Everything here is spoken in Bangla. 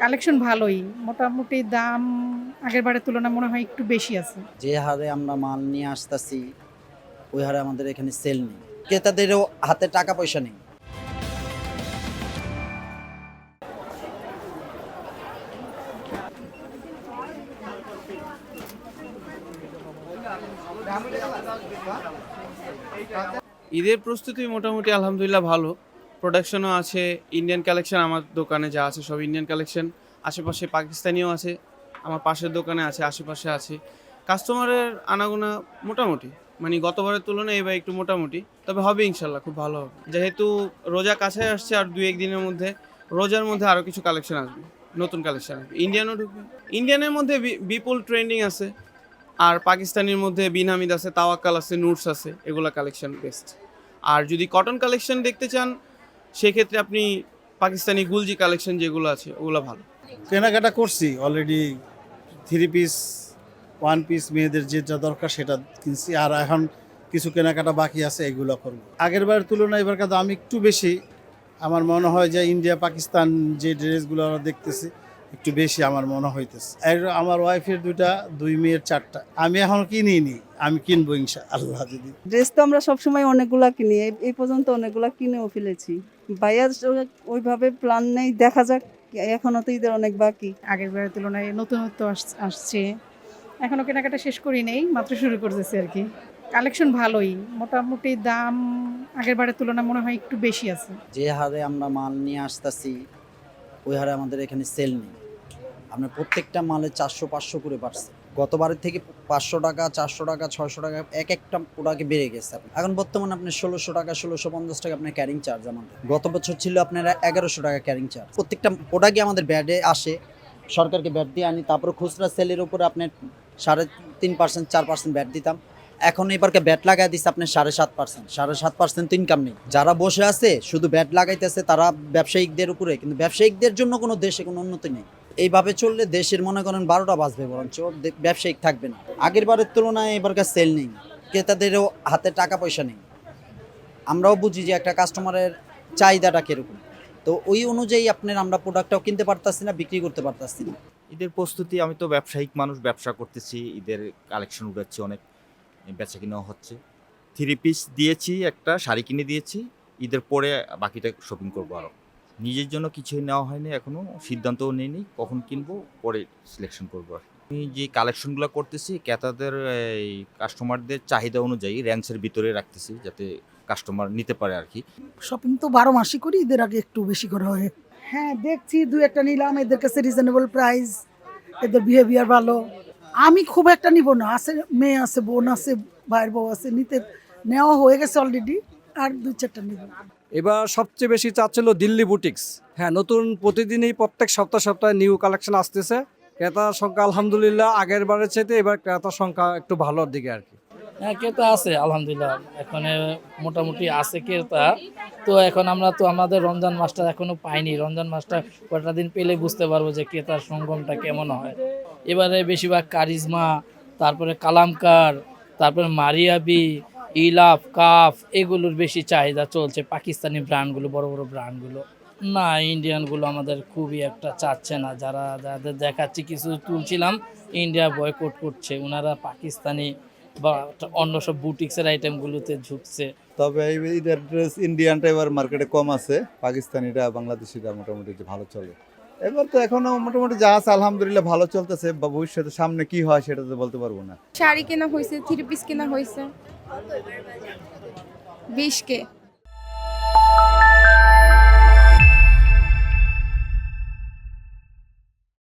কালেকশন ভালোই। মোটামুটি দাম আগের বারের তুলনায় মনে হয় একটু বেশি আছে। যে হারে আমরা মাল নিয়ে আসতেছি ওই হারে আমাদের এখানে সেল নেই, ক্রেতাদেরও হাতে টাকা পয়সা নেই। ঈদের প্রস্তুতি মোটামুটি আলহামদুলিল্লাহ ভালো। প্রোডাকশনও আছে, ইন্ডিয়ান কালেকশন আমার দোকানে যা আছে সব ইন্ডিয়ান কালেকশন। আশেপাশে পাকিস্তানিও আছে, আমার পাশের দোকানে আছে, আশেপাশে আছে। কাস্টমারের আনাগোনা মোটামুটি, মানে গতবারের তুলনায় এবার একটু মোটামুটি, তবে হবে ইনশাল্লাহ, খুব ভালো হবে। যেহেতু রোজা কাছে আসছে, আর 2-1 দিনের মধ্যে রোজার মধ্যে আরও কিছু কালেকশন আসবে, নতুন কালেকশন আসবে। ইন্ডিয়ানও ঢুকবে। ইন্ডিয়ানের মধ্যে বিপুল ট্রেন্ডিং আছে, আর পাকিস্তানির মধ্যে বিন হামিদ আছে, তাওয়াক্কাল আছে, নুটস আছে, এগুলা কালেকশন বেস্ট। আর যদি কটন কালেকশন দেখতে চান সেক্ষেত্রে আপনি পাকিস্তানি গুলজি কালেকশন যেগুলো আছে ওগুলো ভালো। কেনাকাটা করছি অলরেডি, 3 পিস 1 পিস মেয়েদের যেটা দরকার সেটা কিনছি, আর এখন কিছু কেনাকাটা বাকি আছে, এগুলো করব। আগের বারের তুলনায় এবারকার দাম একটু বেশি। আমার মনে হয় যে ইন্ডিয়া পাকিস্তান যে ড্রেসগুলো আমরা দেখতেছি একটু বেশি আমার মনে হইতেছে। আর আমার ওয়াইফের 2 মেয়ের 4টা, আমি এখন কিনিনি, আমি কিনবো ইনশাআল্লাহ। যদি ড্রেস তো আমরা সবসময় অনেকগুলা কিনি, এই পর্যন্ত অনেকগুলা কিনেও ফেলেছি। ভাইয়ার ওইভাবে প্ল্যান নেই, দেখা যাক, এখনো তো ঈদের অনেক বাকি। আগের বারের তুলনায় নতুনত্ব আসছে। এখনো কেনাকাটা শেষ করি নেই, মাত্র শুরু করতেছি আর কি। কালেকশন ভালোই। মোটামুটি দাম আগের বারের তুলনায় মনে হয় একটু বেশি আছে। যে হারে আমরা মাল নিয়ে আসতেছি ওই হারে আমাদের এখানে সেল নেই। আপনার প্রত্যেকটা মালে 400-500 করে বাড়ছে। গতবারের থেকে 500 টাকা, 400 টাকা, 600 টাকা এক একটা প্রোডাক্টে বেড়ে গেছে। এখন বর্তমানে আপনার 1600 টাকা, 1650 টাকা আপনার ক্যারিং চার্জ আমাদের। গত বছর ছিল আপনারা 1100 টাকা ক্যারিং চার্জ। প্রত্যেকটা প্রোডাক্টই আমাদের ব্যাডে আসে, সরকারকে ব্যাট দিয়ে আনি, তারপরে খুচরা সেলের উপরে আপনার 3.5%, 4% ব্যাট দিতাম। এখন এবারকে ব্যাট লাগাই দিচ্ছে আপনার 7.5%। 7.5% তো ইনকাম নেই। যারা বসে আছে শুধু ব্যাট লাগাইতেছে তারা ব্যবসায়িকদের উপরে, কিন্তু ব্যবসায়িকদের জন্য কোনো দেশে কোনো উন্নতি নেই। এইভাবে চললে দেশের মনে করেন 12টা বাজবে, বরঞ্চ ব্যবসায়িক থাকবে না। আগের বারের তুলনায় এবারকার সেল নেই, ক্রেতাদেরও হাতে টাকা পয়সা নেই। আমরাও বুঝি যে একটা কাস্টমারের চাহিদাটা কীরকম, তো ওই অনুযায়ী আপনার আমরা প্রোডাক্টটাও কিনতে পারতাছি না, বিক্রি করতে পারতাছি না। ঈদের প্রস্তুতি, আমি তো ব্যবসায়িক মানুষ, ব্যবসা করতেছি, ঈদের কালেকশন উঠাচ্ছি, অনেক বেচা কিনাও হচ্ছে। 3 পিস দিয়েছি, একটা শাড়ি কিনে দিয়েছি, ঈদের পরে বাকিটা শপিং করবো। আরও নিজের জন্য কিছুই নেওয়া হয়নি, এখনও সিদ্ধান্তও নেইনি কখন কিনবো, পরে সিলেকশন করবো। আমি যে কালেকশনগুলো করতেছি ক্রেতাদের, এই কাস্টমারদের চাহিদা অনুযায়ী রেঞ্জের ভিতরে রাখতেছি, যাতে কাস্টমার নিতে পারে আর কি। শপিং তো 12 মাসই করি, ঈদের আগে একটু বেশি করে হয়। হ্যাঁ, দেখছি 2-1টা নিলাম, এদের কাছে রিজনেবল প্রাইস, এদের বিহেভিয়ার ভালো। আমি খুব একটা নিব না, আছে মেয়ে আছে, বোন আছে, ভাইয়ের বউ আছে, নেওয়া হয়ে গেছে অলরেডি, আর 2-4টা নিব। এবার সবচেয়ে বেশি চাচ্ছিল দিল্লি বুটিক্স। হ্যাঁ, নতুন প্রতিদিনই প্রত্যেক সপ্তাহে নিউ কালেকশন আসতেছে। ক্রেতার সংখ্যা আলহামদুলিল্লাহ আগের বারের চাইতে এবার ক্রেতার সংখ্যা একটু ভালোর দিকে আর কি। হ্যাঁ, ক্রেতা আছে আলহামদুলিল্লাহ, এখন মোটামুটি আছে ক্রেতা। তো এখন আমরা তো আমাদের রমজান মাসটা এখনো পাইনি, রমজান মাসটা কটা দিন পেলে বুঝতে পারবো যে ক্রেতার সঙ্গমটা কেমন হয়। এবারে বেশিরভাগ কারিজমা, তারপরে কালামকার, তারপরে মারিয়াবি, ইলাফ, কাফ, এগুলোর বেশি চাহিদা চলছে। পাকিস্তানি ব্র্যান্ডগুলো, বড় বড় ব্র্যান্ডগুলো না, ইন্ডিয়ানগুলো আমাদের খুবই একটা চাচ্ছে না। যাদের দেখাচ্ছি কিছু তুলছিলাম, ইন্ডিয়া বয়কট করছে, ওনারা পাকিস্তানি বা অন্য সব বুটিক্সের আইটেমগুলোতে ঝুঁকছে। তবে এই ঈদের ড্রেস ইন্ডিয়ানটা এবার মার্কেটে কম আছে, পাকিস্তানিটা বাংলাদেশিটা মোটামুটি ভালো চলে। এবার তো এখনো মোটামুটি যা আছে আলহামদুলিল্লাহ ভালো চলতেছে, বা ভবিষ্যতে সামনে কি হয় সেটা তো বলতে পারবো না। শাড়ি কেনা হয়েছে, 3 পিস কেনা হয়েছে 20K।